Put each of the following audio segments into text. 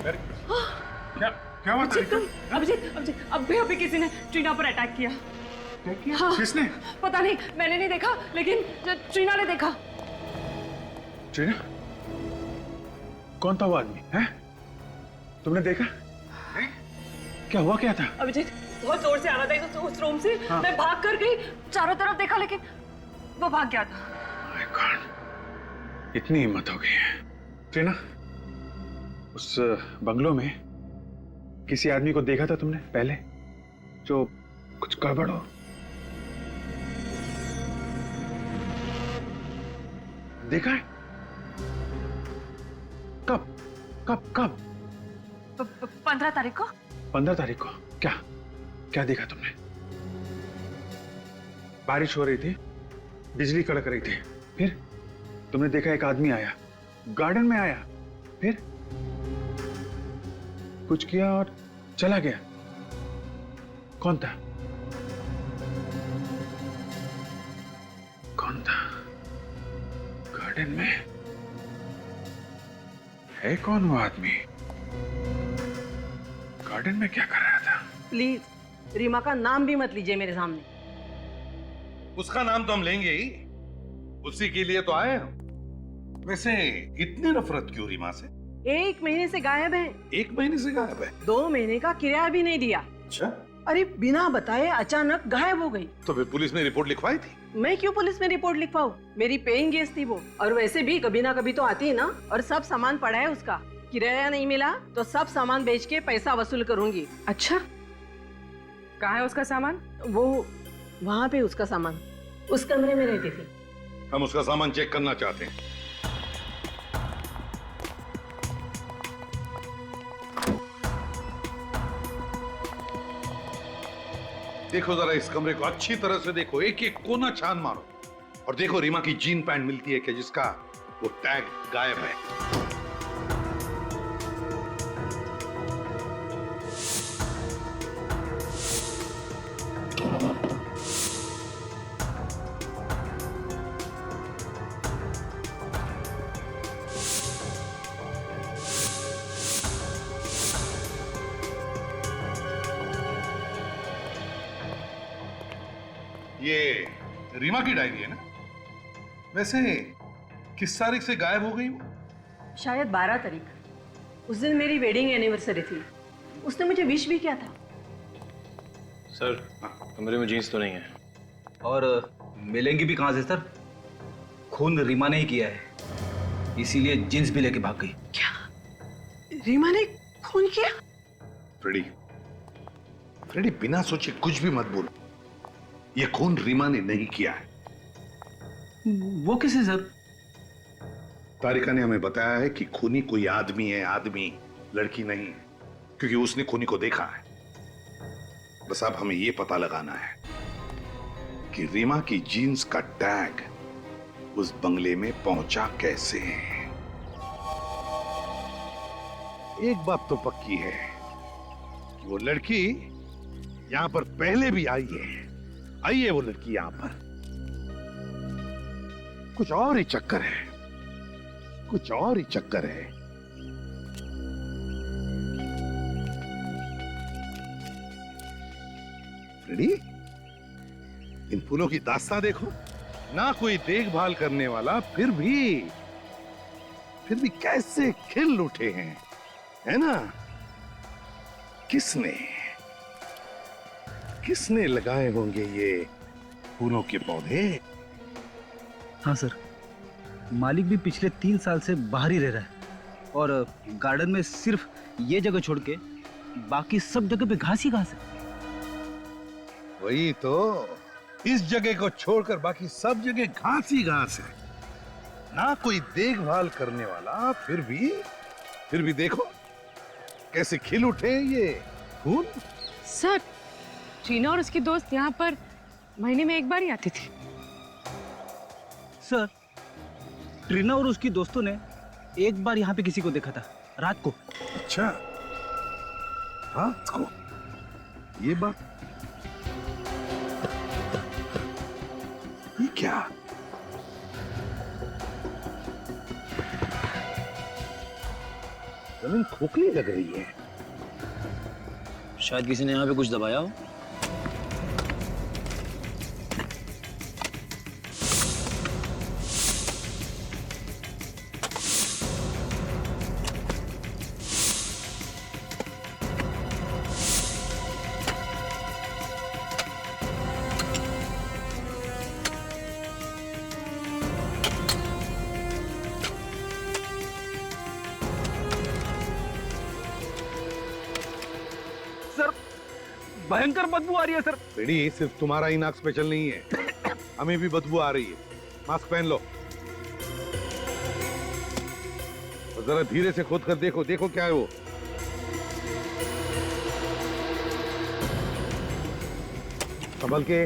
क्या क्या हुआ तारिका? अभिजीत अभी अभी किसी ने ट्रीना पर अटैक किया। हाँ, किसने? पता नहीं, मैंने नहीं देखा, लेकिन ट्रीना ने देखा। ट्रीना? कौन था वो आदमी? है? तुमने देखा? है? क्या हुआ क्या था? अभिजीत बहुत जोर से आ रहा था उस रूम से। हाँ। मैं भाग कर गई, चारों तरफ देखा, लेकिन वो भाग गया था। My God, इतनी हिम्मत हो गई है। ट्रीना, उस बंगलो में किसी आदमी को देखा था तुमने पहले, जो कुछ गड़बड़ हो? देखा है? कब कब कब? 15 तारीख को। 15 तारीख को? क्या क्या देखा तुमने? बारिश हो रही थी, बिजली कड़क रही थी, फिर तुमने देखा एक आदमी आया, गार्डन में आया, फिर कुछ किया और चला गया। कौन था? कौन था? गार्डन में है कौन वो आदमी? गार्डन में क्या कर रहा था? प्लीज रीमा का नाम भी मत लीजिए मेरे सामने। उसका नाम तो हम लेंगे ही, उसी के लिए तो आए हम। वैसे इतनी नफरत क्यों रीमा से? 1 महीने से गायब है। 1 महीने से गायब है? 2 महीने का किराया भी नहीं दिया। अच्छा, अरे बिना बताए अचानक गायब हो गई। तो फिर पुलिस ने रिपोर्ट लिखवाई थी? मैं क्यों पुलिस में रिपोर्ट लिखवाऊं? मेरी पेइंग गेस्ट थी वो, और वैसे भी कभी ना कभी तो आती है ना। और सब सामान पड़ा है उसका, किराया नहीं मिला तो सब सामान बेच के पैसा वसूल करूंगी। अच्छा, कहाँ है उसका सामान? वो वहाँ पे उसका सामान, उस कमरे में रहती थी। हम उसका सामान चेक करना चाहते हैं। देखो जरा इस कमरे को अच्छी तरह से देखो, एक एक कोना छान मारो, और देखो रीमा की जीन पैंट मिलती है कि जिसका वो टैग गायब है। ये रीमा की डायरी है ना? वैसे किस तारीख से गायब हो गई वो? शायद 12 तारीख। उस दिन मेरी वेडिंग एनिवर्सरी थी, उसने मुझे विश भी किया था। सर, कमरे में जीन्स तो नहीं है। और मिलेंगी भी कहां से सर? खून रीमा ने ही किया है, इसीलिए जींस भी लेके भाग गई। क्या रीमा ने खून किया? फ्रेडी, फ्रेडी बिना सोचे कुछ भी मत बोलो। ये खून रीमा ने नहीं किया है। वो कैसे सर? तारिका ने हमें बताया है कि खूनी कोई आदमी है, आदमी, लड़की नहीं, क्योंकि उसने खूनी को देखा है। बस अब हमें यह पता लगाना है कि रीमा की जीन्स का टैग उस बंगले में पहुंचा कैसे। एक बात तो पक्की है कि वो लड़की यहां पर पहले भी आई है वो लड़की यहां पर। कुछ और ही चक्कर है, कुछ और ही चक्कर है। फ्रेडी, इन फूलों की दास्तां देखो ना, कोई देखभाल करने वाला, फिर भी कैसे खिल उठे हैं, है ना? किसने लगाए होंगे ये फूलों के पौधे? हाँ सर, मालिक भी पिछले 3 साल से बाहर ही रह रहा है, और गार्डन में सिर्फ ये जगह छोड़ के बाकी सब जगह पे घास ही घास है। वही तो, इस जगह को छोड़कर बाकी सब जगह घास ही घास है, ना कोई देखभाल करने वाला, फिर भी देखो कैसे खिल उठे ये फूल। सर, ट्रीना और उसकी दोस्त यहाँ पर महीने में 1 बार ही आती थी। सर, ट्रीना और उसकी दोस्तों ने एक बार यहाँ पे किसी को देखा था, रात को। अच्छा, रात को? ये बात, ये क्या? जमीन खोखली लग रही है। शायद किसी ने यहाँ पे कुछ दबाया हो। सर भयंकर बदबू आ रही है सर। बेड़ी सिर्फ तुम्हारा ही नाक स्पेशल नहीं है, हमें भी बदबू आ रही है। मास्क पहन लो और जरा धीरे से खोद कर देखो, देखो क्या है वो। संभल के।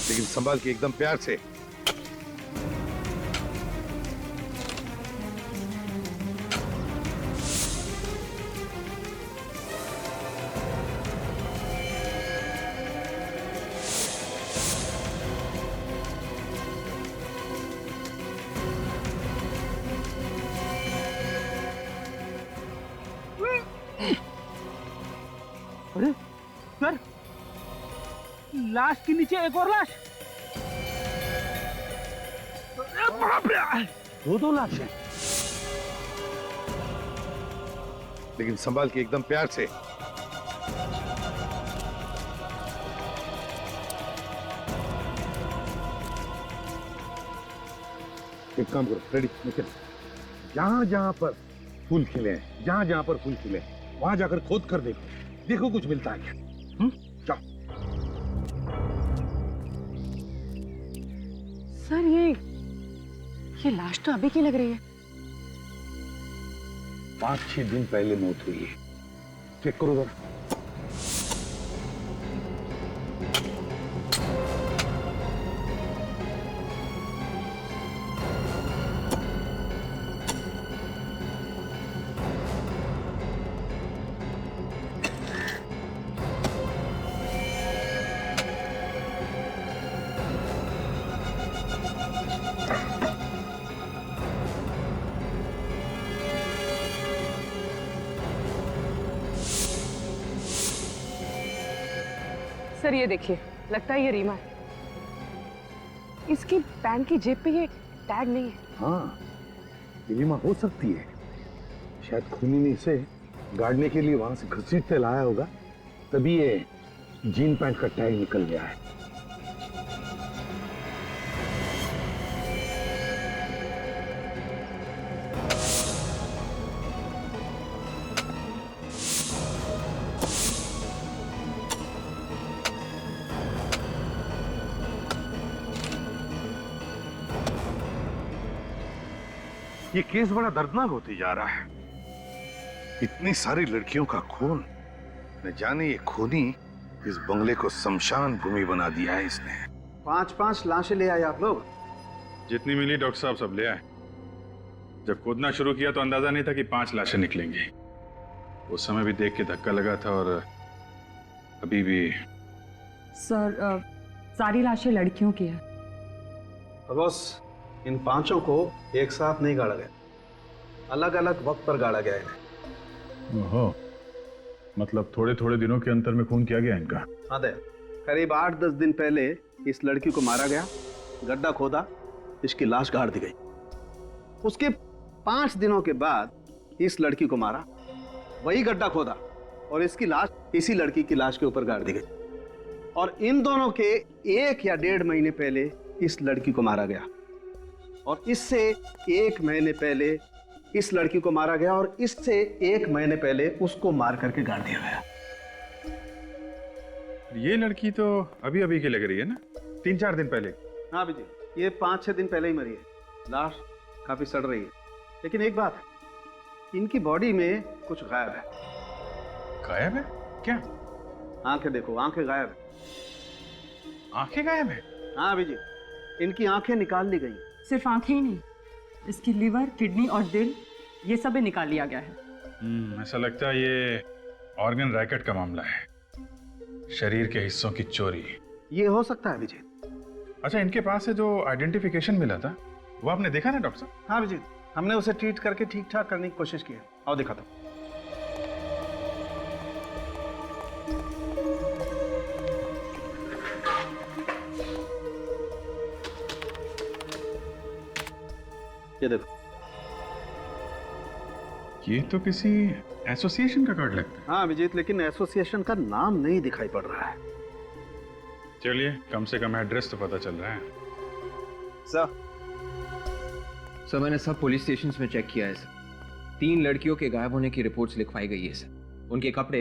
लेकिन संभाल के, एकदम प्यार से। अरे सर, लाश के नीचे एक और लाश। अरे बाप रे, दो लाश हैं। लेकिन संभाल के, एकदम प्यार से। एक काम करो, रेडी, निकल। जहां जहां पर फूल खिले हैं, जहां जहां पर फूल खिले हैं, वहां जाकर खोद कर देखो, देखो कुछ मिलता है क्या। जाओ। सर ये लाश तो अभी की लग रही है। 5-6 दिन पहले मौत हुई है। चेक करो जरा। सर ये देखिए, लगता है ये रीमा है। इसकी पैंट की जेब पे ये टैग नहीं है। हाँ, रीमा हो सकती है। शायद खूनी ने इसे गाड़ने के लिए वहां से घसीटते लाया होगा, तभी ये जीन पैंट का टैग निकल गया है। ये केस बड़ा दर्दनाक होते जा रहा है। इतनी सारी लड़कियों का खून, न जाने ये खूनी इस बंगले को शमशान भूमि बना दिया है इसने। 5-5 लाशें ले आए आप लोग। जितनी मिली डॉक्टर साहब सब ले आए। जब खोदना शुरू किया तो अंदाजा नहीं था कि 5 लाशें निकलेंगी। उस समय भी देख के धक्का लगा था और अभी भी। सर सारी लाशें लड़कियों की है। तो बस इन 5 को एक साथ नहीं गाड़ा गया, अलग अलग वक्त पर गाड़ा गया इन्हें। ओहो, मतलब थोड़े थोड़े दिनों के अंतर में खून किया गया इनका। हाँ दे, करीब 8-10 दिन पहले इस लड़की को मारा गया, गड्ढा खोदा, इसकी लाश गाड़ दी गई। उसके 5 दिनों के बाद इस लड़की को मारा, वही गड्ढा खोदा और इसकी लाश इसी लड़की की लाश के ऊपर गाड़ दी गई। और इन दोनों के 1 या 1.5 महीने पहले इस लड़की को मारा गया, और इससे 1 महीने पहले इस लड़की को मारा गया, और इससे 1 महीने पहले उसको मार करके गाड़ दिया गया। ये लड़की तो अभी अभी की लग रही है ना, 3-4 दिन पहले। हाँ जी, ये 5-6 दिन पहले ही मरी है। लाश काफी सड़ रही है, लेकिन एक बात, इनकी बॉडी में कुछ गायब है। गायब है? क्या? आंखें देखो, आंखें गायब है। आंखें गायब है? हाँ अभी जी, इनकी आंखें निकाल ली गई। सिर्फ आंखें ही नहीं, इसकी लिवर, किडनी और दिल, ये सब भी निकाल लिया गया है। ऐसा लगता है ये ऑर्गन रैकेट का मामला है, शरीर के हिस्सों की चोरी। ये हो सकता है विजय, अच्छा, इनके पास से जो आइडेंटिफिकेशन मिला था वो आपने देखा ना डॉक्टर साहब? हाँ अभिजीत, हमने उसे ट्रीट करके ठीक ठाक करने की कोशिश की है। आओ दिखाता हूँ। ये देखो, ये तो किसी एसोसिएशन का कार्ड लगता है। हाँ अभिजीत, लेकिन एसोसिएशन का नाम नहीं दिखाई पड़ रहा है। चलिए, कम से कम एड्रेस तो पता चल रहा है। सर मैंने सब पुलिस स्टेशंस में चेक किया है सर। 3 लड़कियों के गायब होने की रिपोर्ट्स लिखवाई गई है सर। उनके कपड़े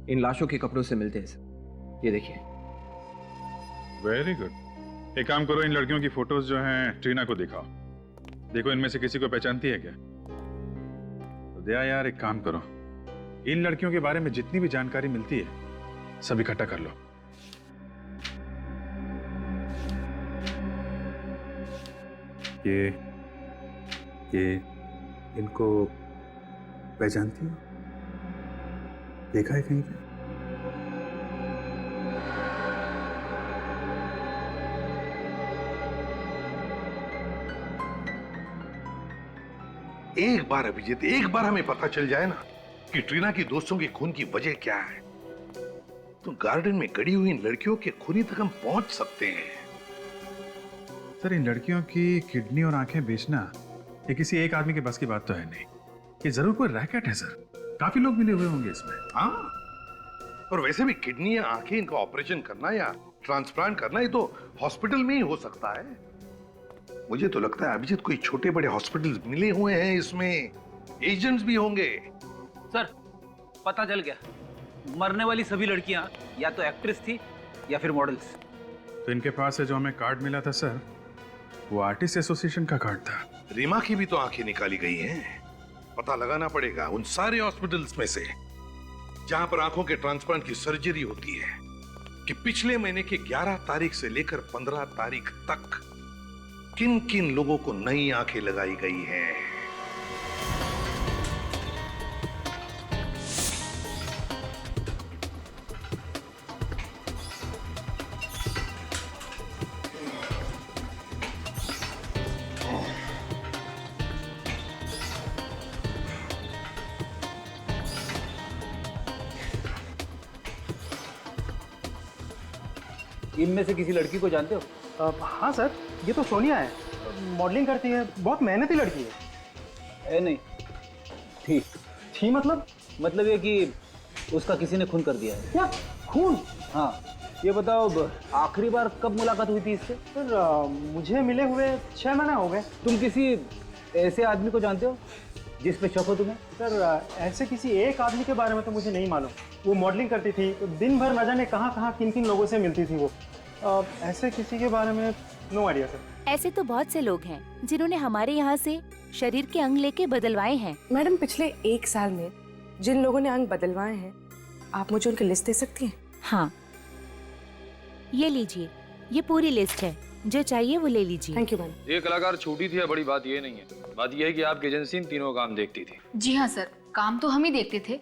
इन लाशों के कपड़ों से मिलते हैं सर। ये देखिए। Very good. एक काम करो, इन लड़कियों की फोटोज जो हैं ट्रीना को दिखाओ। देखो इनमें से किसी को पहचानती है क्या? तो दया यार, एक काम करो, इन लड़कियों के बारे में जितनी भी जानकारी मिलती है सब इकट्ठा कर लो। ये इनको पहचानती हो? देखा है कहीं पे? एक बार अभिजीत, एक बार हमें पता चल जाए ना कि ट्रीना की दोस्तों के खून की वजह क्या है, तो गार्डन में गड़ी हुई इन लड़कियों के खूनी तक हम पहुंच सकते हैं। सर, इन लड़कियों की किडनी और आंखें बेचना ये किसी एक आदमी के बस की बात तो है नहीं। ये जरूर कोई रैकेट है सर। काफी लोग मिले हुए होंगे इसमें। हाँ, और वैसे भी किडनी या आंखें इनका ऑपरेशन करना या ट्रांसप्लांट करना ये तो हॉस्पिटल में ही हो सकता है। मुझे तो लगता है अभिजीत कोई छोटे बड़े हॉस्पिटल मिले हुए हैं, इसमें एजेंट्स भी होंगे। सर पता चल गया, मरने वाली सभी लड़कियां या तो एक्ट्रेस थी या फिर मॉडल्स। तो इनके पास से जो हमें कार्ड मिला था सर, वो आर्टिस्ट एसोसिएशन का कार्ड था। रीमा की भी तो आंखें निकाली गई हैं। पता लगाना पड़ेगा उन सारे हॉस्पिटल्स में से जहां पर आंखों के ट्रांसप्लांट की सर्जरी होती है कि पिछले महीने के 11 तारीख से लेकर 15 तारीख तक किन किन लोगों को नई आंखें लगाई गई हैं। इनमें से किसी लड़की को जानते हो? हाँ सर, ये तो सोनिया है। मॉडलिंग करती है, बहुत मेहनती लड़की है। नहीं ठीक थी मतलब ये कि उसका किसी ने खून कर दिया है। क्या खून? हाँ, ये बताओ आखिरी बार कब मुलाकात हुई थी इससे? सर मुझे मिले हुए 6 महीने हो गए। तुम किसी ऐसे आदमी को जानते हो जिस पे शक हो तुम्हें? सर ऐसे किसी एक आदमी के बारे में तो मुझे नहीं मालूम। वो मॉडलिंग करती थी तो दिन भर न जाने कहाँ कहाँ किन किन लोगों से मिलती थी वो। ऐसे किसी के बारे में नो आइडिया सर। ऐसे तो बहुत से लोग हैं जिन्होंने हमारे यहाँ से शरीर के अंग लेके बदलवाए हैं। मैडम, पिछले 1 साल में जिन लोगों ने अंग बदलवाए हैं, आप मुझे उनकी लिस्ट दे सकती हैं? हाँ, ये लीजिए, ये पूरी लिस्ट है, जो चाहिए वो ले लीजिए। Thank you madam. ये कलाकार छोटी थी, बड़ी बात ये नहीं है। बात ये है कि आपकी एजेंसी इन तीनों काम देखती थी। जी हाँ सर, काम तो हम ही देखते थे,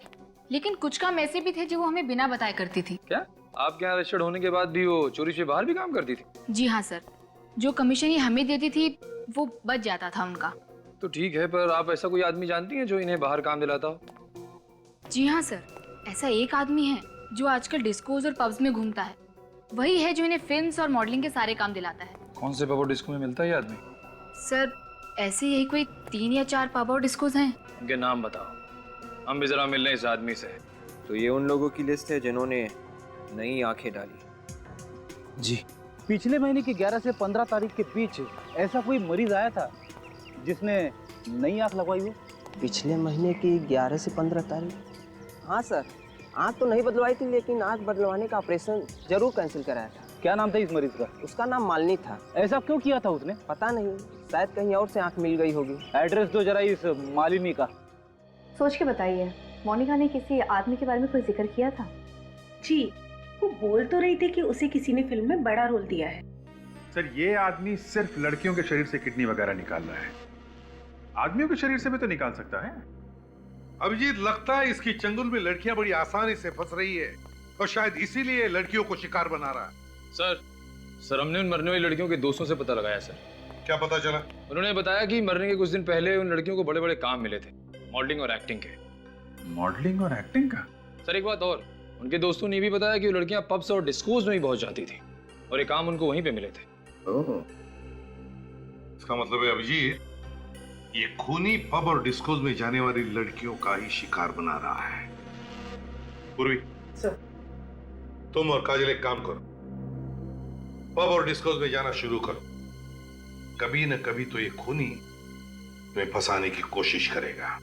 लेकिन कुछ काम ऐसे भी थे जो वो हमें बिना बताए करती थी। क्या आपके यहाँ रजिस्टर्ड होने के बाद भी वो चोरी से बाहर भी काम करती थी? जी हाँ सर, जो कमीशन ये हमें देती थी वो बच जाता था उनका। तो ठीक है, पर आप ऐसा कोई आदमी जानती हैं जो इन्हें बाहर काम दिलाता हो? जी हाँ सर, ऐसा एक आदमी है जो आजकल डिस्कोज और पब्स में घूमता है। वही है जो इन्हें फिल्म्स और मॉडलिंग के सारे काम दिलाता है। कौन से पब और डिस्को में मिलता है ये आदमी? सर ऐसे यही कोई 3 या 4 पब और डिस्कोज हैं। इनके नाम बताओ, हम भी जरा मिल रहे इस आदमी से। तो ये उन लोगों की लिस्ट है जिन्होंने नई आंखें डाली। जी, पिछले महीने की 11 से 15 तारीख के बीच ऐसा कोई मरीज आया था जिसने नई आंख लगवाई हो? पिछले महीने की 11 से 15 तारीख? हाँ सर, आंख तो नहीं बदलवाई थी, लेकिन आंख बदलवाने का ऑपरेशन जरूर कैंसिल कराया था। क्या नाम था इस मरीज का? उसका नाम मालिनी था। ऐसा क्यों किया था उसने? पता नहीं, शायद कहीं और से आंख मिल गई होगी। एड्रेस दो जरा इस मालिनी का। सोच के बताइए, मोनिका ने किसी आदमी के बारे में कोई जिक्र किया था? जी, वो बोल तो रही थी कि उसे किसी ने फिल्म में बड़ा रोल दिया है। सर, ये आदमी सिर्फ लड़कियों के शरीर से किडनी वगैरह निकाल रहा है, आदमियों के शरीर से भी तो निकाल सकता है। अभिजीत, लगता है इसकी चंगुल में लड़कियां बड़ी आसानी से फंस रही है और शायद इसीलिए लड़कियों को शिकार बना रहा है। सर, सर हमने उन मरने वाली लड़कियों के दोस्तों से पता लगाया सर। क्या पता चला? उन्होंने बताया कि मरने के कुछ दिन पहले उन लड़कियों को बड़े बड़े काम मिले थे, मॉडलिंग और एक्टिंग के। मॉडलिंग और एक्टिंग का? सर एक बात और, उनके दोस्तों ने भी बताया कि वो लड़कियां पब्स और डिस्कोज में भी बहुत जाती थी और ये काम उनको वहीं पे मिले थे। इसका मतलब है अभिजीत, ये खूनी पब और डिस्कोज में जाने वाली लड़कियों का ही शिकार बना रहा है। पूर्वी सर, तुम और काजल एक काम करो, पब और डिस्कोज में जाना शुरू करो। कभी न कभी तो ये खूनी तुम्हें फंसाने की कोशिश करेगा।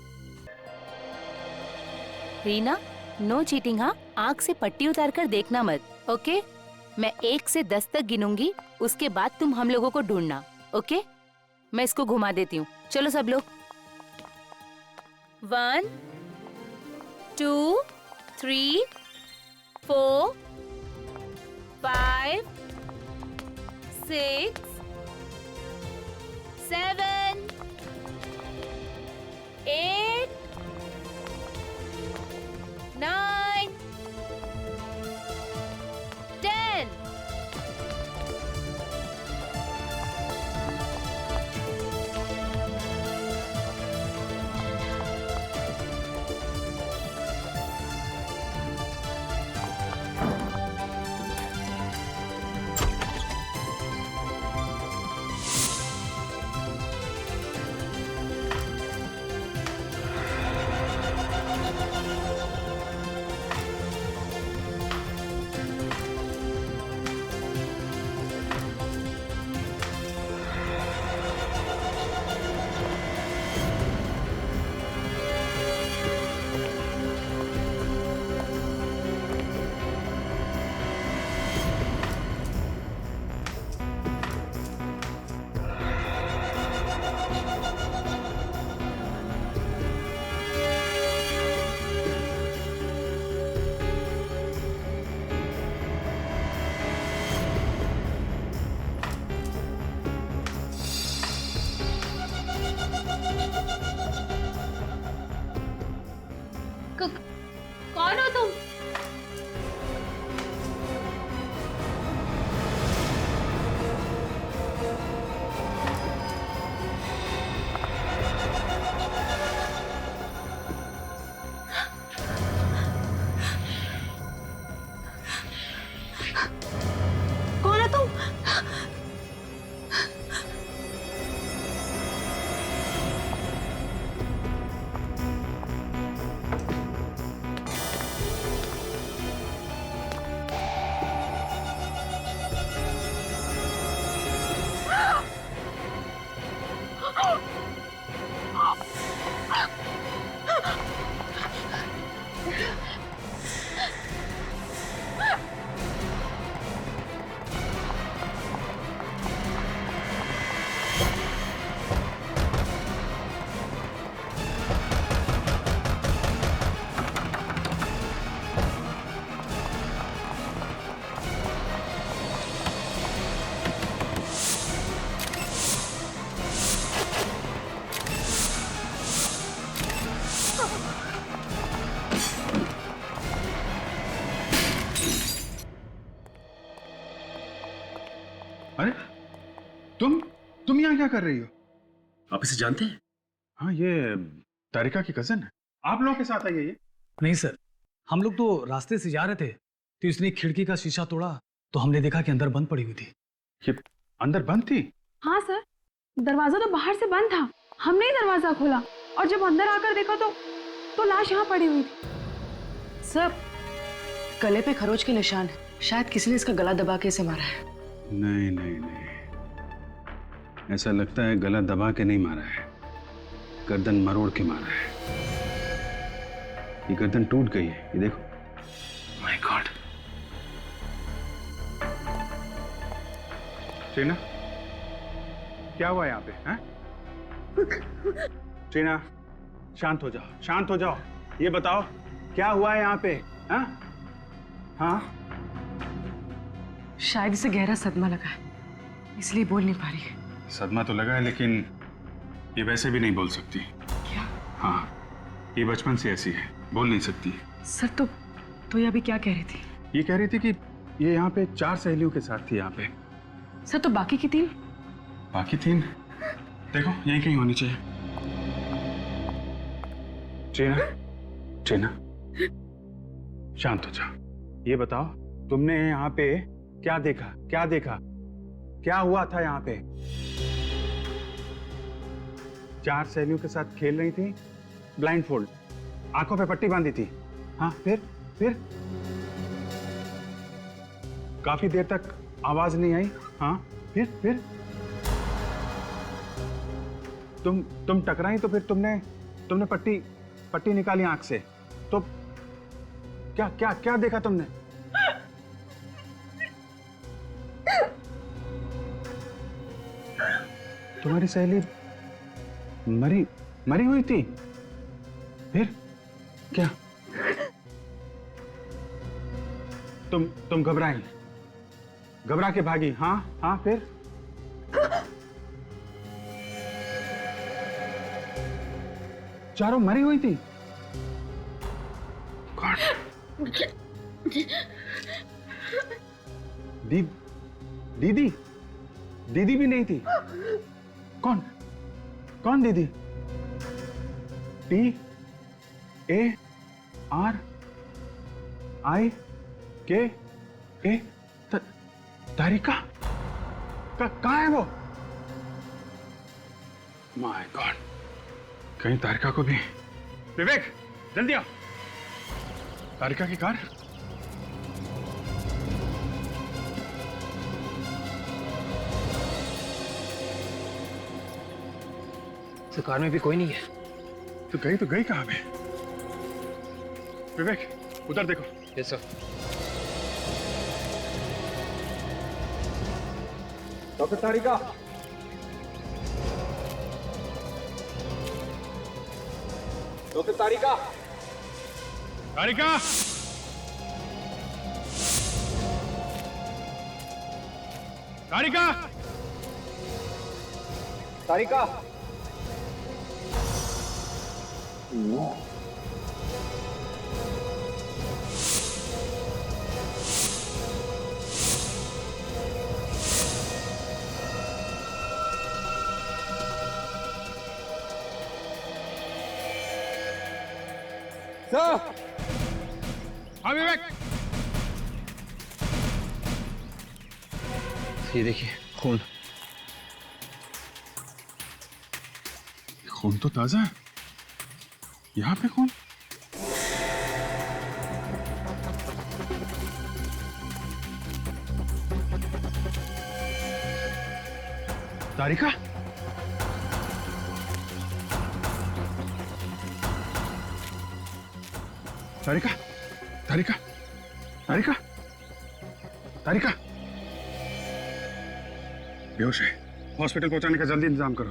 रीना, नो चीटिंग हाँ। आँख से पट्टी उतार कर देखना मत, ओके? मैं 1 से 10 तक गिनूंगी, उसके बाद तुम हम लोगों को ढूंढना, ओके? मैं इसको घुमा देती हूँ। चलो सब लोग। 1 2 3 4 5 6 7 8 9 10 कौन हो तुम? कौन है तुम? अरे तुम यहाँ क्या कर रही हो? आप इसे जानते हैं? हाँ, ये तारिका की कजन है। आप लोगों के साथ आई है ये? नहीं सर, हम लोग तो रास्ते से जा रहे थे तो इसने खिड़की का शीशा तोड़ा तो हमने देखा कि अंदर बंद पड़ी हुई थी। ये अंदर बंद थी? हाँ सर, दरवाजा तो बाहर से बंद था, हमने ही दरवाजा खोला और जब अंदर आकर देखा तो लाश यहाँ पड़ी हुई थी। सर, गले पे खरोच के निशान है, शायद किसी ने इसका गला दबा के इसे मारा है। नहीं नहीं नहीं, ऐसा लगता है गला दबा के नहीं मारा है, गर्दन मरोड़ के मारा है। ये गर्दन टूट गई है, ये देखो। My God. टीना, क्या हुआ यहाँ पे? हैं? टीना, शांत हो जाओ, शांत हो जाओ। ये बताओ क्या हुआ है यहाँ पे? हाँ हाँ, शायद इसे गहरा सदमा लगा है, इसलिए बोल नहीं पा रही है। सदमा तो लगा है, लेकिन ये वैसे भी नहीं बोल सकती। क्या? हाँ, ये बचपन से ऐसी है, बोल नहीं सकती। सर तो ये अभी क्या कह रही थी? ये कह रही थी कि ये यहाँ पे 4 सहेलियों के साथ थी यहाँ पे, सर तो बाकी की 3? बाकी 3 देखो यहीं कहीं होनी चाहिए। ट्रेना शांत हो जाओ। ये बताओ तुमने यहाँ पे क्या देखा? क्या हुआ था यहाँ पे? 4 सहेलियों के साथ खेल रही थी, ब्लाइंड फोल्ड, आंखों पे पट्टी बांधी थी। हाँ फिर काफी देर तक आवाज नहीं आई। हाँ फिर तुम टकराई तो फिर तुमने पट्टी निकाली आंख से। तो क्या देखा तुमने? तुम्हारी सहेली मरी हुई थी? फिर क्या? तुम घबरा के भागी? हाँ फिर? चारों मरी हुई थी? कौन? दीदी भी नहीं थी? कौन दीदी? TARIKA? तारिका? कहाँ है वो? माय गॉड, कहीं तारिका को भी। विवेक जल्दी आओ, तारिका की कार। तो कार में भी कोई नहीं है। तो गई कहाँ पे? विवेक उधर देखो। Yes sir. डॉक्टर तारिका, तारिका हाँ विवेक, ये देखिए खून तो ताजा है। यहाँ पे खून? तारिका? तारिका बेहोश है, हॉस्पिटल पहुंचाने का जल्दी इंतजाम करो।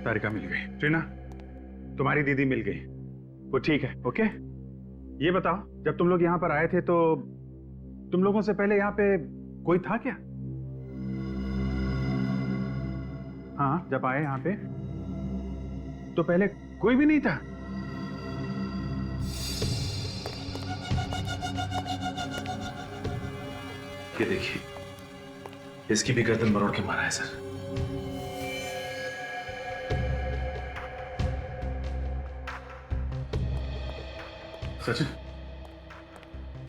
तारिका मिल गई। ट्रीना, तुम्हारी दीदी मिल गई, वो ठीक है। ओके, ये बताओ जब तुम लोग यहाँ पर आए थे तो तुम लोगों से पहले यहाँ पे कोई था क्या? हाँ, जब आए यहाँ पे तो पहले कोई भी नहीं था? ये देखिए, इसकी भी गर्दन मरोड़ के मारा है सर। सचिन,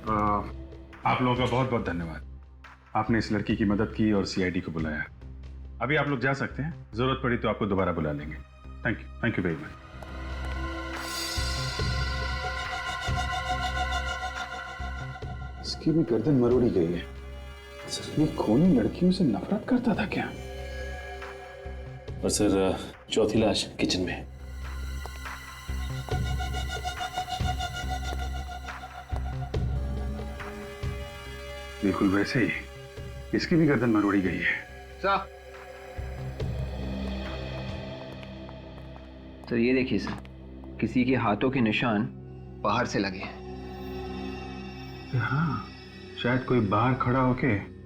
आप लोगों का बहुत बहुत धन्यवाद। आपने इस लड़की की मदद की और सीआईडी को बुलाया। अभी आप लोग जा सकते हैं, जरूरत पड़ी तो आपको दोबारा बुला लेंगे। Thank you very much. इसकी भी गर्दन मरोड़ी गई है। ये खूनी लड़कियों से नफरत करता था क्या? और सर, चौथी लाश किचन में है। बिल्कुल वैसे ही इसकी भी गर्दन मरोड़ी गई है। तो ये देखिए सर, किसी के हाथों के निशान बाहर से लगे हैं। हाँ, शायद कोई बाहर खड़ा होके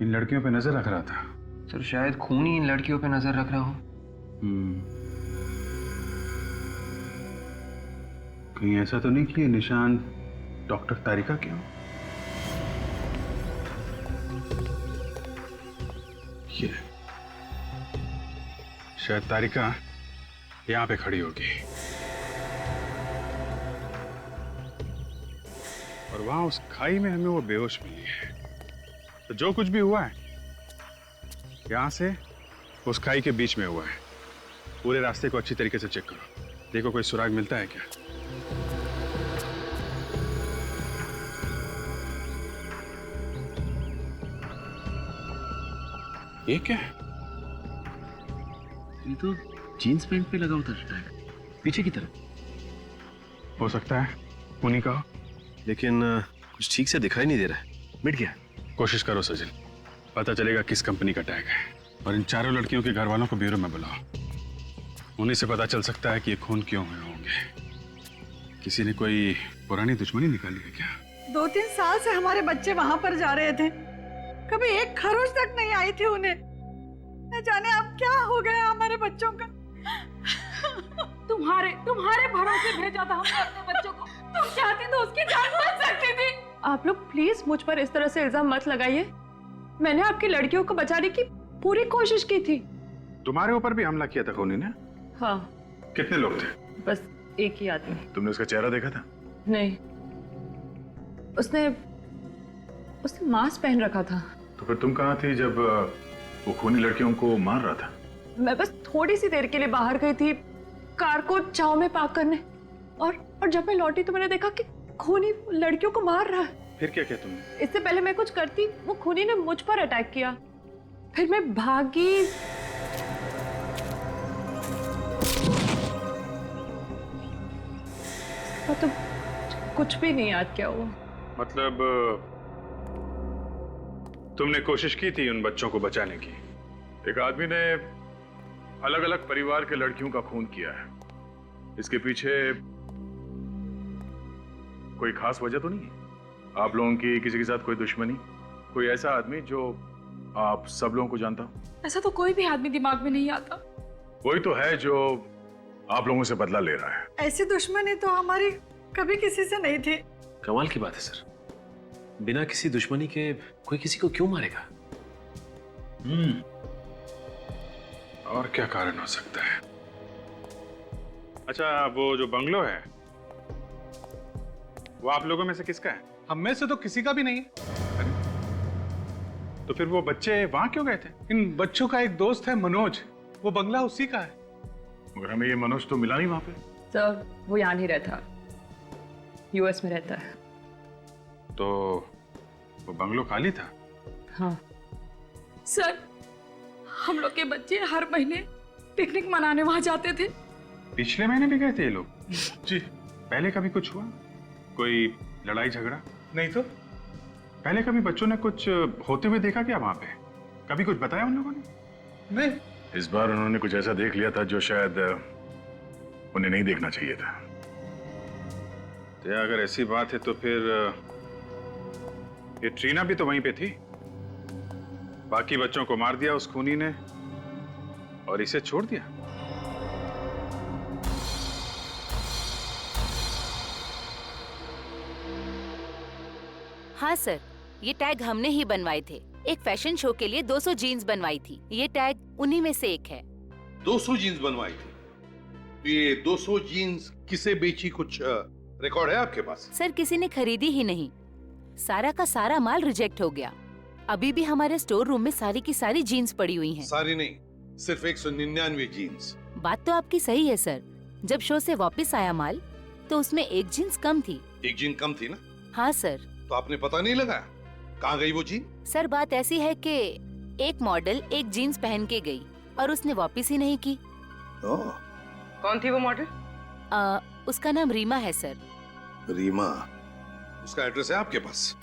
इन लड़कियों पे नजर रख रहा था। सर शायद खून ही इन लड़कियों पे नजर रख रहा हो। कहीं ऐसा तो नहीं कि ये निशान डॉक्टर तारिका के हो? देखिए, शायद तारिका यहां पे खड़ी होगी और वहां उस खाई में हमें वो बेहोश मिली है। तो जो कुछ भी हुआ है यहां से उस खाई के बीच में हुआ है। पूरे रास्ते को अच्छी तरीके से चेक करो, देखो कोई सुराग मिलता है क्या। ये क्या है? ये तो जीन्स पैंट पे लगा होता टैग, पीछे की तरफ। हो सकता है उन्हीं का हो, लेकिन कुछ ठीक से दिखाई नहीं दे रहा है। मिट गया। कोशिश करो सजिल, पता चलेगा किस कंपनी का टैग है। और इन चारों लड़कियों के घर वालों को ब्यूरो में बुलाओ, उन्हीं से पता चल सकता है कि ये खून क्यों हुए होंगे। किसी ने कोई पुरानी दुश्मनी निकाली है क्या? 2-3 साल से हमारे बच्चे वहां पर जा रहे थे, कभी एक खरोच तक नहीं आई थी उन्हें। न जाने अब क्या हो गया हमारे बच्चों का। तुम्हारे भरोसे भेजा था हमने अपने बच्चों को। तुम चाहती तो उसकी जान बच सकती थी। आप लोग प्लीज मुझ पर इस तरह से इल्जाम मत लगाइए। मैंने आपकी लड़कियों को बचाने की पूरी कोशिश की थी। तुम्हारे ऊपर भी हमला किया था खूनी ने? हाँ। कितने लोग थे? बस एक ही आदमी। तुमने उसका चेहरा देखा था? नहीं, उसने मास्क पहन रखा था। तो फिर तुम कहाँ थी जब वो खूनी लड़कियों को मार रहा था? मैं बस थोड़ी सी देर के लिए बाहर गई थी कार को छांव में पार्क करने, और जब मैं लौटी तो मैंने देखा कि खूनी लड़कियों को मार रहा है। फिर क्या किया तुमने? इससे पहले मैं कुछ करती, वो खूनी ने मुझ पर अटैक किया। फिर मैं भागी। तो कुछ भी नहीं याद क्या हुआ। मतलब तुमने कोशिश की थी उन बच्चों को बचाने की। एक आदमी ने अलग अलग परिवार के लड़कियों का खून किया है, इसके पीछे कोई खास वजह तो नहीं है? आप लोगों की किसी के साथ कोई दुश्मनी, कोई ऐसा आदमी जो आप सब लोगों को जानता हो? ऐसा तो कोई भी आदमी दिमाग में नहीं आता। वही तो है जो आप लोगों से बदला ले रहा है। ऐसी दुश्मनी तो हमारी कभी किसी से नहीं थी। कमाल की बात है सर, बिना किसी दुश्मनी के कोई किसी को क्यों मारेगा? और क्या कारण हो सकता है? अच्छा, वो जो बंगलो है वो आप लोगों में से किसका है? हम में से तो किसी का भी नहीं है। तो फिर वो बच्चे वहां क्यों गए थे? इन बच्चों का एक दोस्त है मनोज, वो बंगला उसी का है। मगर हमें ये मनोज तो मिला नहीं वहां पे। सर वो यहाँ नहीं रहता, यूएस में रहता है। तो वो बंगलो खाली था? हाँ सर, हम लोग के बच्चे हर महीने पिकनिक मनाने वहां जाते थे। पिछले महीने भी गए थे ये लोग? जी। पहले कभी कुछ हुआ? कोई लड़ाई झगड़ा? नहीं तो। पहले कभी बच्चों ने कुछ होते हुए देखा क्या वहां पे? कभी कुछ बताया उन लोगों ने? नहीं। इस बार उन्होंने कुछ ऐसा देख लिया था जो शायद उन्हें नहीं देखना चाहिए था। तो अगर ऐसी बात है तो फिर ये ट्रीना भी तो वहीं पे थी। बाकी बच्चों को मार दिया उस खूनी ने और इसे छोड़ दिया। हाँ सर, ये टैग हमने ही बनवाए थे। एक फैशन शो के लिए 200 जीन्स बनवाई थी। ये टैग उन्हीं में से एक है। 200 जीन्स बनवाई थी? तो ये 200 जीन्स किसे बेची, कुछ रिकॉर्ड है आपके पास? सर किसी ने खरीदी ही नहीं, सारा का सारा माल रिजेक्ट हो गया। अभी भी हमारे स्टोर रूम में सारी की सारी जीन्स पड़ी हुई हैं। सारी नहीं, सिर्फ 199 जीन्स। बात तो आपकी सही है सर। जब शो से वापस आया माल तो उसमें एक जीन्स कम थी। एक जीन कम थी ना? हाँ सर। तो आपने पता नहीं लगाया कहाँ गई वो जीन? सर बात ऐसी है कि एक मॉडल एक जीन्स पहन के गई और उसने वापस ही नहीं की। कौन थी वो मॉडल? उसका नाम रीमा है सर। रीमा? उसका एड्रेस है आपके पास?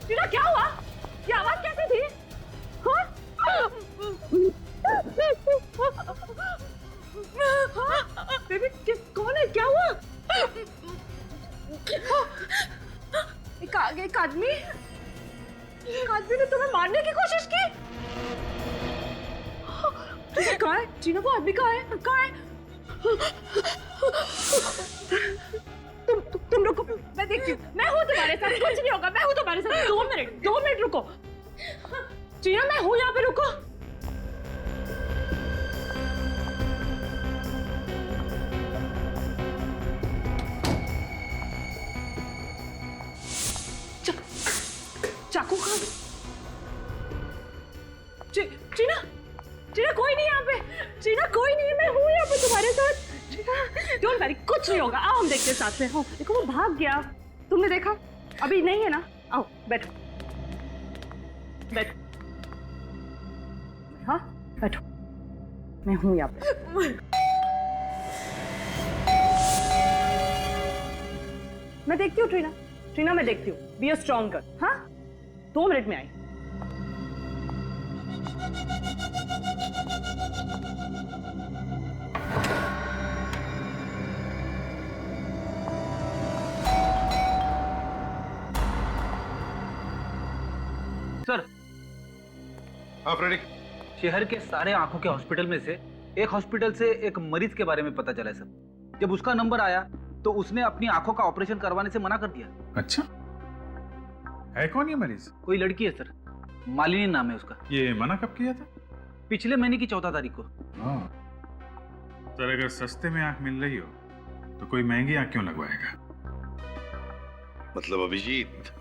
टीना क्या हुआ? ये आवाज कैसे थी? हाँ? बेबी कौन है? क्या हुआ? एक आदमी ने तुम्हें मारने की कोशिश की। कहाँ है टीना? वो आदमी कहाँ है? तुम रुको, मैं देखती हूँ। मैं हूँ तुम्हारे साथ, कुछ नहीं होगा। मैं हूँ तुम्हारे साथ। 2 मिनट रुको टीना, मैं हूँ यहाँ पे, रुको। चाकू कहाँ? टीना कोई नहीं यहाँ पे। टीना कोई नहीं है, मैं हूँ यहाँ पे तुम्हारे साथ। डोंट वरी, कुछ नहीं होगा। आओ हम देखते हैं साथ में। हो देखो, वो भाग गया। तुमने देखा? अभी नहीं है ना? आओ बैठो। हाँ बैठो, मैं हूँ यहाँ पे। मैं देखती हूँ टीना, मैं देखती हूँ। Be a strong girl. हाँ 2 मिनट में आई। सर। हाँ फ्रेडिक। शहर के सारे आंखों के हॉस्पिटल में से एक हॉस्पिटल से एक मरीज के बारे में पता चला है सर। जब उसका नंबर आया तो उसने अपनी आंखों का ऑपरेशन करवाने से मना कर दिया। अच्छा, है कौन ये मरीज? कोई लड़की है सर, मालिनी नाम है उसका। ये मना कब किया था? पिछले महीने की 14 तारीख को। सर अगर सस्ते में आंख मिल रही हो तो कोई महंगी आंख क्यों लगवाएगा? मतलब अभिजीत,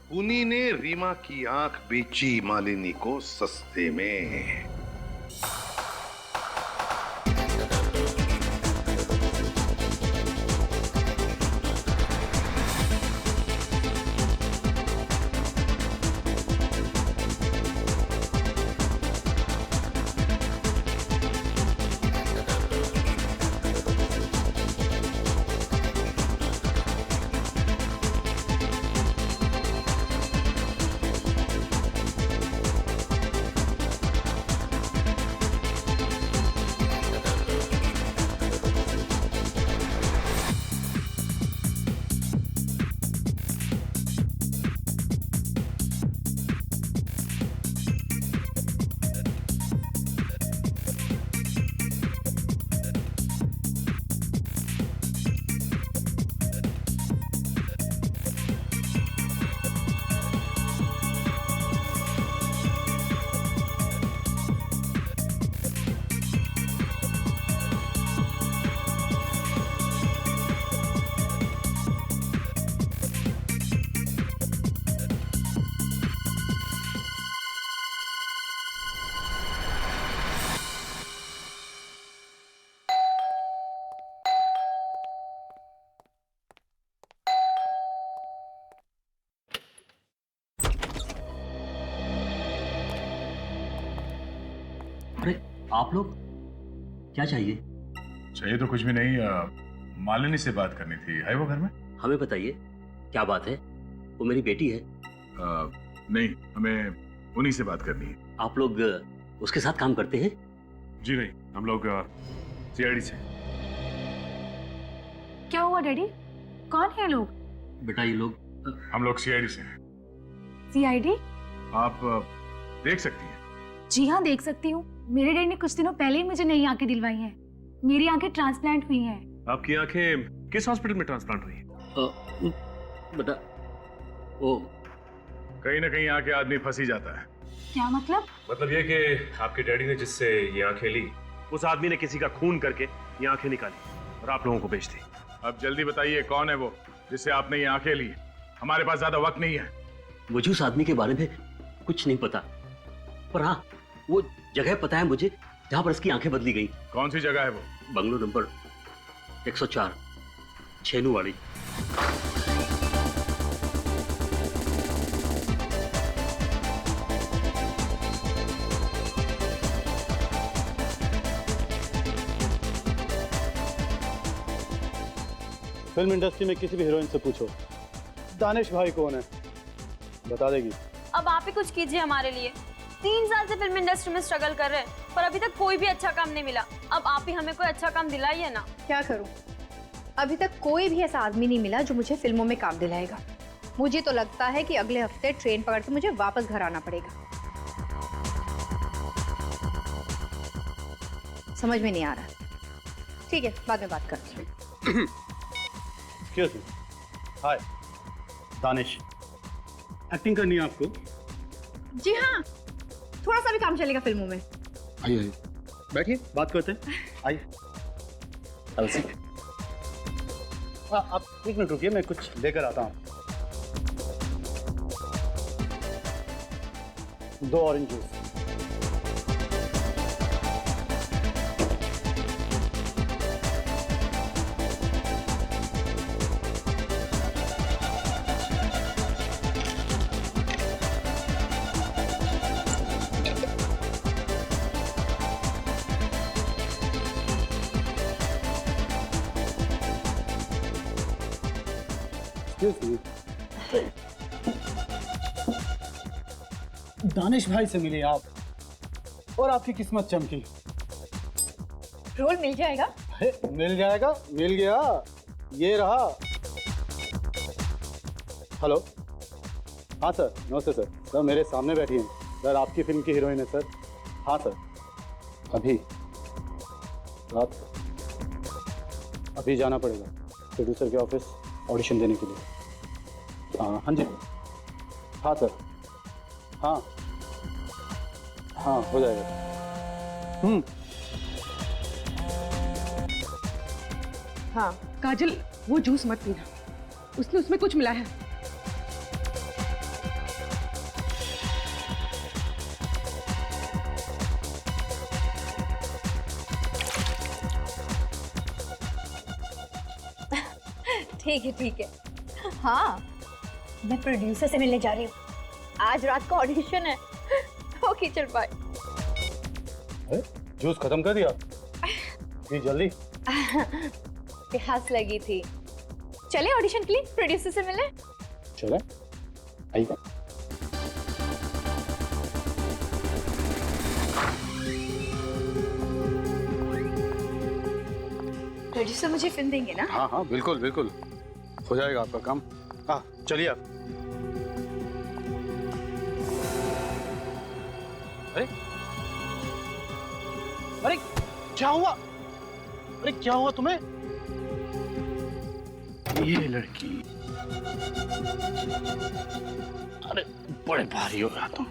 खूनी ने रीमा की आंख बेची मालिनी को सस्ते में। अरे आप लोग, क्या चाहिए? चाहिए तो कुछ भी नहीं, मालिनी से बात करनी थी। है वो घर में? हमें बताइए, क्या बात है? वो मेरी बेटी है। नहीं, हमें उन्हीं से बात करनी है। आप लोग उसके साथ काम करते हैं? जी नहीं, हम लोग सीआईडी से। क्या हुआ डैडी? कौन है लोग? बेटा ये लोग, हम लोग सीआईडी से हैं। सीआईडी? आप देख सकती हैं। जी हाँ, देख सकती हूँ। मेरे डैडी ने कुछ दिनों पहले ही मुझे नई आंखें दिलवाई हैं। मेरी आंखें ट्रांसप्लांट हुई हैं। आपकी आंखें किस हॉस्पिटल में ट्रांसप्लांट हुई है? बेटा वो कहीं ना कहीं आके आदमी फंस ही जाता है। क्या मतलब? मतलब ये कि आपके डैडी ने जिससे ये आंखें ली, उस आदमी ने किसी का खून करके ये आंखें निकाली और आप लोगों को बेच दी। अब जल्दी बताइए कौन है वो जिससे आपने ये आंखें ली? हमारे पास ज्यादा वक्त नहीं है। मुझे उस आदमी के बारे में कुछ नहीं पता, पर हाँ वो जगह पता है मुझे जहां पर उसकी आंखें बदली गई। कौन सी जगह है वो? Bungalow number 104, छेनूवाड़ी। फिल्म इंडस्ट्री में किसी भी हीरोइन से पूछो दानिश भाई कौन है, बता देगी। अब आप ही कुछ कीजिए हमारे लिए। 3 साल से फिल्म इंडस्ट्री में स्ट्रगल कर रहे हैं, पर अभी तक कोई भी अच्छा काम नहीं मिला। अब आप ही हमें कोई अच्छा काम दिलाइए ना। क्या करूं? अभी तक कोई भी ऐसा आदमी नहीं मिला जो मुझे फिल्मों में काम दिलाएगा। मुझे तो लगता है कि अगले हफ्ते ट्रेन पकड़ के मुझे वापस घर आना पड़ेगा। समझ में नहीं आ रहा। ठीक है, बाद में बात करते हैं। Excuse me. Hi Danish, acting करनी है आपको? जी हाँ, थोड़ा सा भी काम चलेगा फिल्मों में। आइए आइए, बैठिए, बात करते हैं। आइए। आप 1 मिनट रुकिए, मैं कुछ लेकर आता हूँ। 2 ऑरेंज जूस। दानिश भाई से मिले आप और आपकी किस्मत चमकी। रोल मिल जाएगा? मिल जाएगा, मिल गया, ये रहा। हेलो, हाँ सर, नमस्ते सर। सर मेरे सामने बैठी हैं सर, आपकी फिल्म की हीरोइन है सर। हाँ सर, अभी रात अभी जाना पड़ेगा प्रोड्यूसर के ऑफिस ऑडिशन देने के लिए। हाँ जी, हाँ सर, हाँ हाँ हो जाएगा। हाँ काजल, वो जूस मत पीना, उसने उसमें कुछ मिला है। ठीक है। हाँ, मैं प्रोड्यूसर से मिलने जा रही हूँ। आज रात का ऑडिशन है। ओके चल बाय। जूस खत्म कर दिया? जी जल्दी। प्यास लगी थी। चले ऑडिशन के लिए प्रोड्यूसर से मिले। चले, आइए। प्रोड्यूसर मुझे फिल्म देंगे ना? हाँ हाँ बिल्कुल बिल्कुल, हो जाएगा आपका काम। हाँ चलिए आप। अरे अरे क्या हुआ? अरे क्या हुआ तुम्हें? ये लड़की, अरे बड़े भारी हो गया तुम।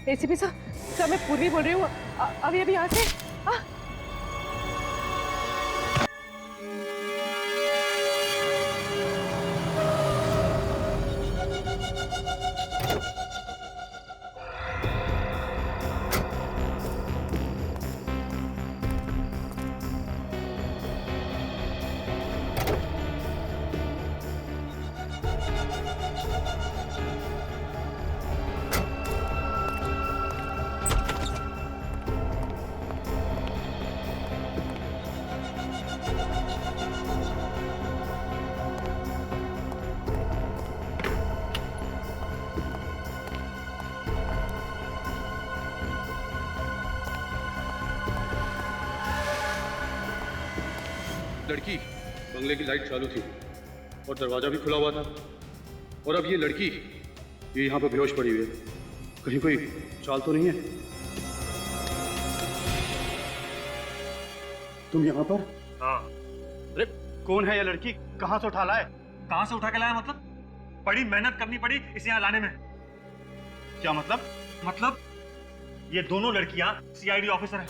एसीपी सर, मैं पूर्वी बोल रही हूँ। अभी यहाँ से लड़की बंगले की लाइट चालू थी और दरवाजा भी खुला हुआ था, और अब ये लड़की ये यहाँ पर बेहोश पड़ी हुई है। कहीं कोई चाल तो नहीं है? तुम यहाँ पर? हाँ। अरे कौन है ये लड़की? कहाँ से उठा लाए? कहाँ से उठा के लाया मतलब? बड़ी मेहनत करनी पड़ी इसे यहाँ लाने में। क्या मतलब? मतलब ये दोनों लड़कियां सीआईडी ऑफिसर हैं।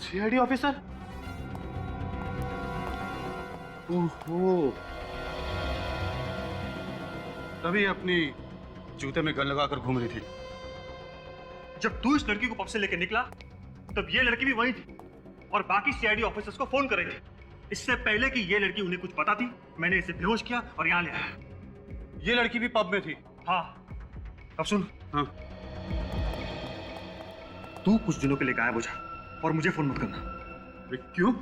CID officer? ओहो, तभी अपनी जूते में गन लगाकर घूम रही थी। जब तू इस लड़की को पब से लेकर निकला तब ये लड़की भी वहीं थी और बाकी सीआईडी ऑफिसर्स को फोन कर रही थी। इससे पहले कि ये लड़की उन्हें कुछ पता थी, मैंने इसे बेहोश किया और यहाँ ले आया। ये लड़की भी पब में थी। हाँ, अब सुन। हाँ, तू कुछ दिनों के लिए गायब हो जा और मुझे फोन मत करना। क्यों?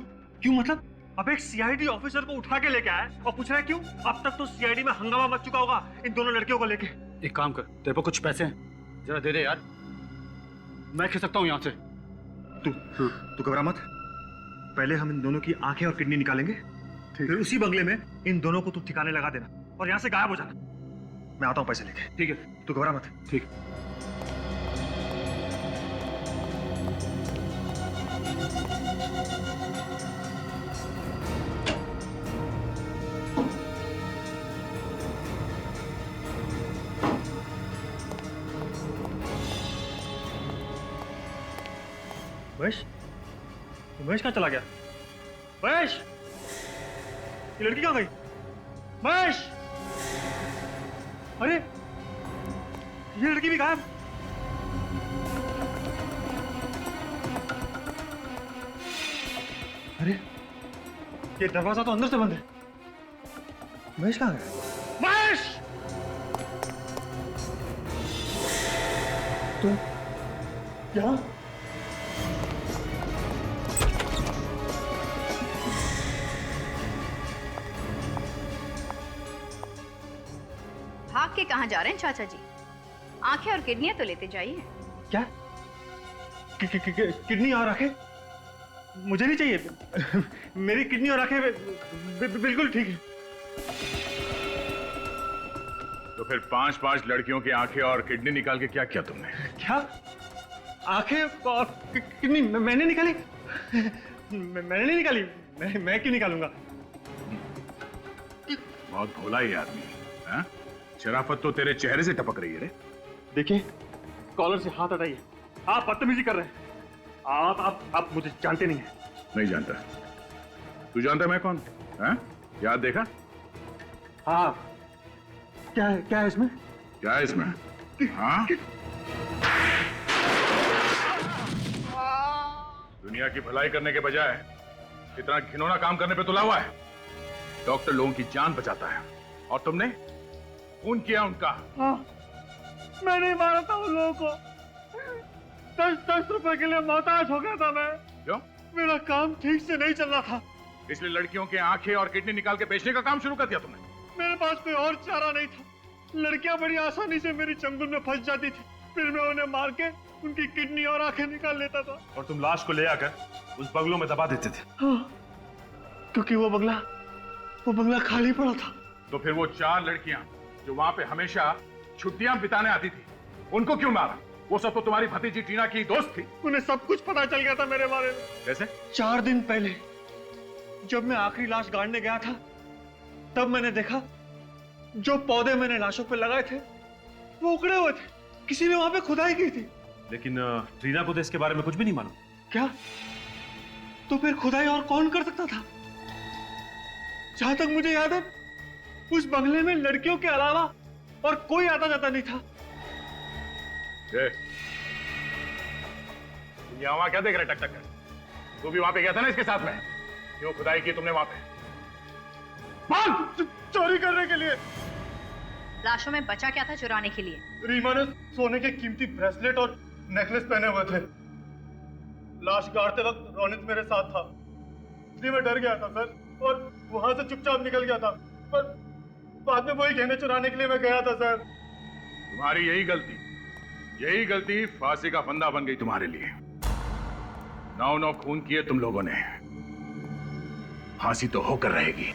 क्यों मतलब? अब एक सीआईडी ऑफिसर को उठा के लेके आया और पूछ रहा है क्यों? अब तक तो सीआईडी में हंगामा मच चुका होगा इन दोनों लड़कियों को लेके। एक काम कर, तेरे को कुछ पैसे हैं, जरा दे दे यार, मैं खिसक सकता हूँ यहाँ से। तू घबरा मत, पहले हम इन दोनों की आंखें और किडनी निकालेंगे, फिर उसी बंगले में इन दोनों को तू ठिकाने लगा देना और यहाँ से गायब हो जाना। मैं आता हूँ पैसे लेके। ठीक है, तू घबरा मत। ठीक। महेश, महेश कहाँ चला गया? महेश, ये लड़की कहाँ गई? महेश, अरे ये लड़की भी गायब। अरे ये दरवाजा तो अंदर से बंद है। महेश कहाँ गया? महेश, तुम क्या? भाग के कहाँ जा रहे हैं चाचा जी? आंखें और किडनियां तो लेते जाइए। क्या? किडनी और आंखें? मुझे नहीं चाहिए। मेरी किडनी और आंखें बिल्कुल ठीक है। तो फिर 5-5 लड़कियों की आंखें और किडनी निकाल के क्या किया तुमने? क्या? आंखें और किडनी मैंने निकाली? मैंने नहीं निकाली। मैं क्यों निकालूंगा? बहुत भोला ये आदमी है। शराफत तो तेरे चेहरे से टपक रही है रे। देखिए, कॉलर से हाथ हटाइए। आप बदतमीजी कर रहे हैं। आप मुझे जानते नहीं हैं। नहीं जानता। तू जानता मैं कौन? हैं? याद देखा? हाँ। क्या है इसमें? क्या है इसमें? हाँ? दुनिया की भलाई करने के बजाय इतना घिनौना काम करने पे तुला हुआ है। डॉक्टर लोगों की जान बचाता है और तुमने खून किया उनका। हाँ, मैं नहीं मारा था उन लोगों को। 10 रुपए के लिए मोहताज हो गया था मैं। क्यों? मेरा काम ठीक से नहीं चल रहा था, इसलिए लड़कियों के आंखें और किडनी निकाल के बेचने का काम शुरू कर दिया तुमने। मेरे पास कोई और चारा नहीं था। लड़कियां बड़ी आसानी से मेरी चंगुल में फंस जाती थी, फिर मैं उन्हें मार के उनकी किडनी और आंखें निकाल लेता था। और तुम लाश को ले आकर उस बंगलों में दबा देते थे। हाँ, क्योंकि वो बंगला खाली पड़ा था। तो फिर वो 4 लड़कियां जो वहां पे हमेशा छुट्टियां बिताने आती थी, उनको क्यों मारा? वो सब तो तुम्हारी भतीजी टीना की दोस्त थी। उन्हें सब कुछ पता चल गया था मेरे बारे में। कैसे? 4 दिन पहले जब मैं आखिरी लाश गाड़ने गया था, तब मैंने देखा जो पौधे मैंने लाशों पे लगाए थे वो उखड़े हुए थे। किसी ने वहां पे खुदाई की थी। लेकिन ट्रीना को तो इसके बारे में कुछ भी नहीं मालूम। क्या? तो फिर खुदाई और कौन कर सकता था? जहां तक मुझे याद है, उस बंगले में लड़कियों के अलावा और कोई आता जाता नहीं था। यहाँ क्या देख रहे टक कर? तू भी वहां पे गया था ना इसके साथ में? क्यों खुदाई की तुमने वहां पे? चोरी करने के लिए। लाशों में बचा क्या था चुराने के लिए? रीमा ने सोने के कीमती ब्रेसलेट और नेकलेस पहने हुए थे। लाश गाड़ते वक्त रोनित मेरे साथ था, इसलिए मैं डर गया था सर, और वहां से चुपचाप निकल गया था। पर बाद में वही गहने चुराने के लिए मैं गया था सर। तुम्हारी यही गलती फांसी का फंदा बन गई तुम्हारे लिए। 9 खून किए तुम लोगों ने, फांसी तो होकर रहेगी।